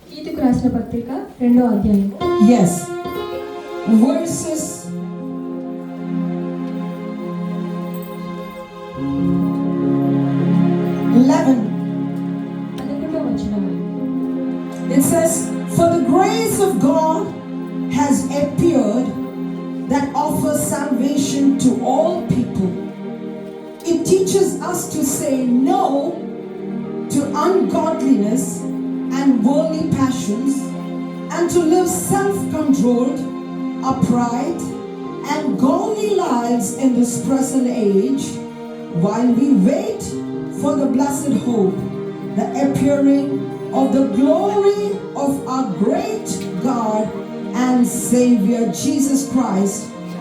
తీతుకు రాసిన పత్రిక 2వ అధ్యాయం. Yes. Verses 11. 11వ వచనం. It says, "For the grace of God has appeared that offers salvation to all people. It teaches us to say no to ungodliness and worldly passions, and to live self-controlled, upright, and godly lives in this present age, while we wait for the blessed hope, the appearing of the glory of our great God and Savior Jesus Christ,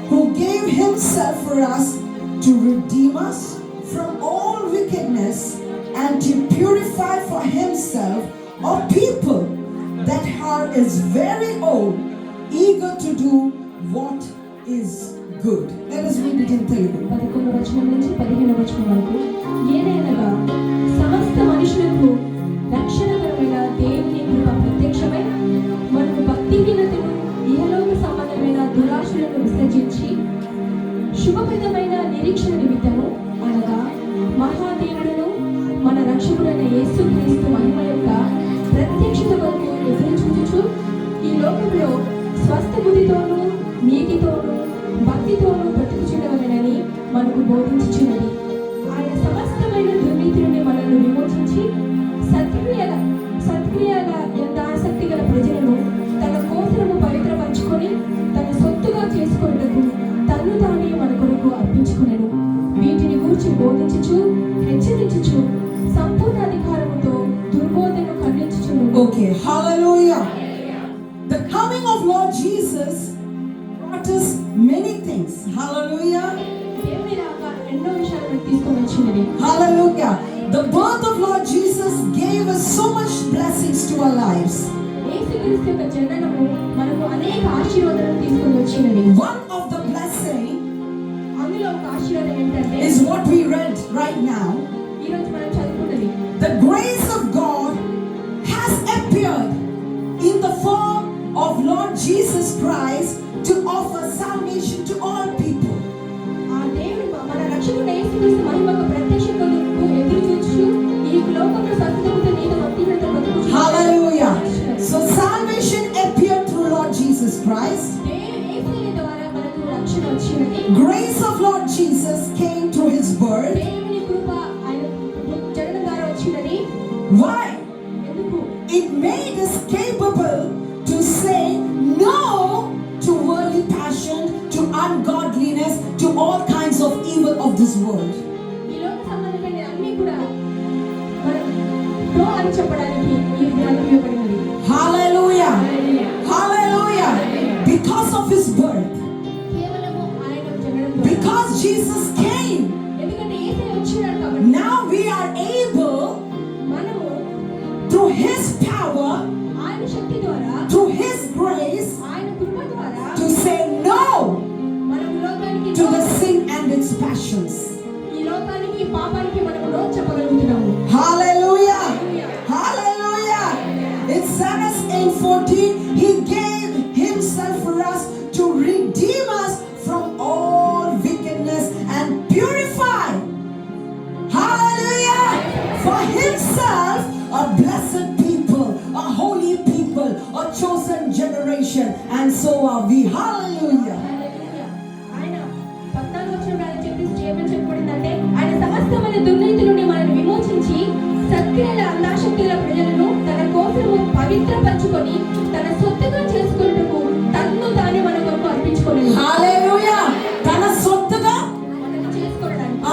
who gave himself for us to redeem us from all wickedness and to purify for himself a people that are is very old, eager to do what is good." Let us read it in Telugu. 11వ వచనం నుంచి 15వ వచనం వరకు. ఏదైనగా సమస్త మనుషులకు రక్షణకరమైన దేవుని కృప ప్రత్యక్షమై మనకు భక్తిహీనతను ఇహలోక సంబంధమైన దురాశలను విసర్జించి శుభప్రదమైన నిరీక్షణ నిమిత్తము అనగా మహాదేవుడును మన రక్షకుడైన యేసుక్రీస్తు మహిమ యొక్క ప్రత్యక్షత వరకు ఎదురు చూచుచు ఈ లోకంలో స్వస్థ బుద్ధితోనూ నీతితోనూ భక్తితోనూ బ్రతుకుచుండవలెనని మనకు బోధించుచున్నది. ఆయన సమస్తమైన దుర్నీతి నుండి మనల్ని విమోచించి సత్క్రియల ఎంత ఆసక్తి గల ప్రజలను తన కోసము పవిత్రపరచుకొని తన సొత్తుగా చేసుకొనుటకు తన్ను తానే మన కొరకు అర్పించుకొనెను. వీటిని గూర్చి బోధించుచు హెచ్చరించుచు సంపూర్ణ అధికారముతో దుర్బోధను ఖండించుచును. Okay, hallelujah. The coming of Lord Jesus brought us many things. Hallelujah. దేవుని రాక ఎన్నో విషయాలను తీసుకొని వచ్చినది. Hallelujah. The birth of Lord Jesus gave us so much blessings to our lives. యేసుక్రీస్తు యొక్క జననము మనకు అనేక ఆశీర్వాదాలను తీసుకొని వచ్చినది. One of the blessing అందులో ఒక ఆశీర్వాదం ఏంటంటే is what we read right now. ఈ రోజు మనం చదువుకున్నది. The grace of God has appeared in the form of Lord Jesus Christ to offer salvation to all people. ఆ దేవుని మన రక్షకుడైన యేసుక్రీస్తు మహిమకు ప్రత్యక్షతకు ఎదురు చూచు ఈ లోకంలో సత్యముతో నీతి భక్తిహీనత బతుకుచు. Hallelujah. So salvation appeared through Lord Jesus Christ. యేసు ద్వారా మనకు రక్షణ వచ్చినది. Grace of Lord Jesus came through his birth. దేవుని కృప ఆయన జననం ద్వారా వచ్చినది. Why? ఎందుకు? It made us capable to say no to worldly passion, to ungodliness, to all kinds of evil of this world. ఈ లోక సంబంధమైన అన్ని కూడా మనం నో అని చెప్పడానికి ఈ విధానం ఉపయోగపడినది. Hallelujah. Hallelujah. Because of his birth. కేవలము ఆయన జననం ద్వారా. Because Jesus came. ఎందుకంటే యేసయ్య వచ్చాడు కాబట్టి Now we are able మనము through his power, ఆయన శక్తి ద్వారా through his grace, ఆయన కృప ద్వారా to say no మనం లోకానికి to the sin and its passions. ఈ లోకానికి పాపానికి మనం no చెప్పగలుగుతున్నాము. Hallelujah. Hallelujah. It says in 14, he gave himself for us to redeem us from all wickedness and purify. Hallelujah. For himself a blessed people, a holy people, a chosen generation, and so are we. Hallelujah. ఆయన 14వ వచనంలో ఆయన ఏమని చెప్పబడిందంటే ఆయన సమస్తమైన దుర్నీతి నుండి మనల్ని విమోచించి సత్క్రియల అందాశక్తుల ప్రజలను తన కోసము పవిత్రపరచుకొని తన సొత్తుగా చేసుకొనుటకు తన్ను తానే మన కొరకు అర్పించుకొనెను. Hallelujah. తన సొత్తుగా మనల్ని చేసుకోవడానికి.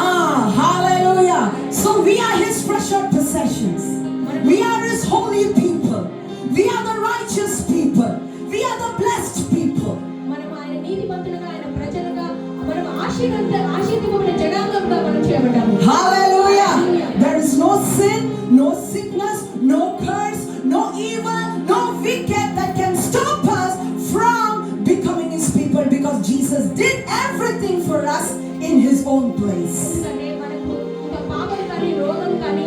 Hallelujah. So we are his treasured possessions. We are his holy people. We are the righteous people. We are the blessed people. మనం ఆయన నీతిమంతులుగా ఆయన ప్రజలుగా మనం ఆశీర్వదింపబడిన జనాంగంగా మనం చేయబడ్డాము. Hallelujah. There is no sin, no sickness, no curse, no evil, no wicked that can stop us from becoming his people, because Jesus did everything for us in his own place. ఎందుకంటే మనకు ఒక పాపం కానీ రోగం కానీ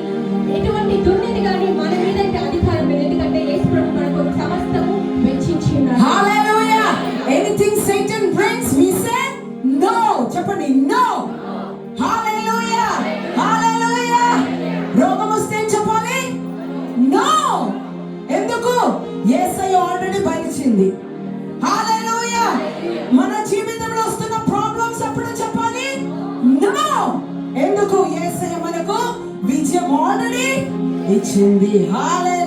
ఎటువంటి దుర్నీతి కానీ మన మీద అధికారం లేదు. ఎందుకంటే యేసు ప్రభు మన ఆల్రెడీ ఇచ్చింది. హల్లెలూయా.